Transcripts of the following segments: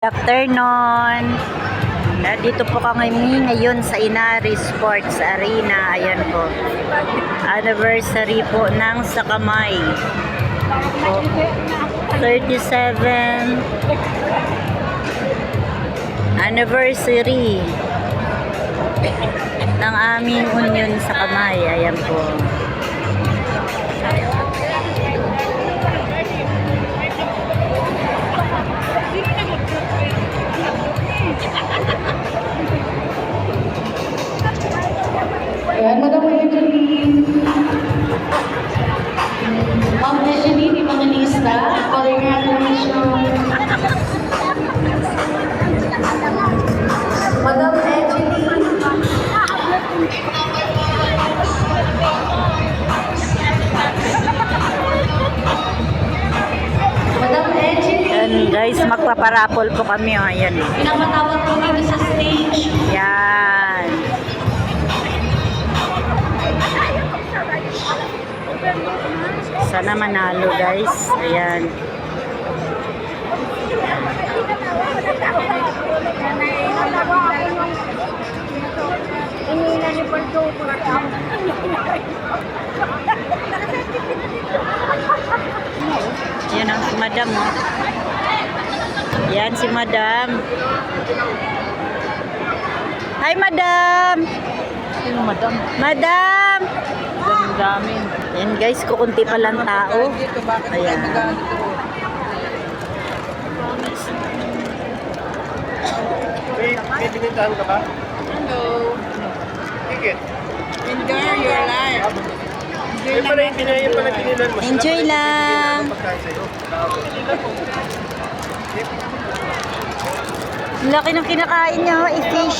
Afternoon. Dito po kami ngayon sa Inari Sports Arena. Ayan po. Anniversary po ng Sakamay. Po. 37 anniversary ng aming Union Sakamay. Ayan po. Ayan, Madam Evangeline. Ma'am Evangeline, Evangelista, calling her attention. Madam Evangeline. Madam Evangeline. Ayan guys, magpaparapol po kami. Oh. Ayan. Pinapatawag po kami sa stage. Yan. Sana manalo guys. Ayan. Yan ang si Madam. Oh. Yan si Madam. Hi Madam. Sino, Madam? Madam. Dami. Yan guys, kukunti pa lang tao. Ayan. May binintahan ka ba? Hello. Ticket. Enjoy your life. Yung pala yung pinagilan mo. Enjoy lang. Pagkain sa'yo. Ang laki ng kinakain niya, oh, i-fish.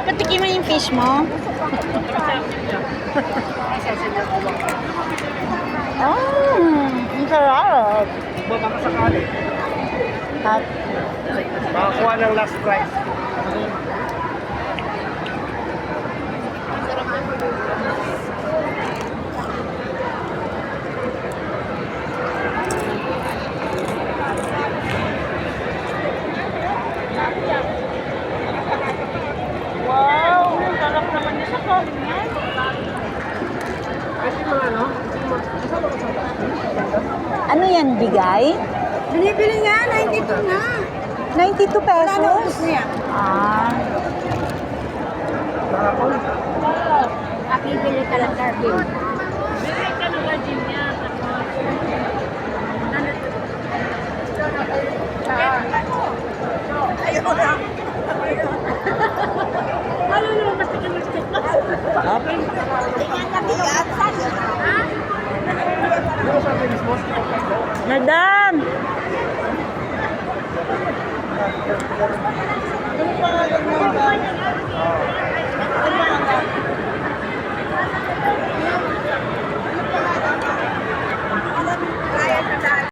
Patikin mo yung fish mo. Ang sarap. Baka sakali. At Makakuha ng last prize. wow, ang sarap naman niya sa kain niya. Kasi mga ano? Ano yan, bigay? Binibili nga, 92 na. 92 Wala na ubus pesos? na yan. Ah, Akibili ka lang carving. Madam!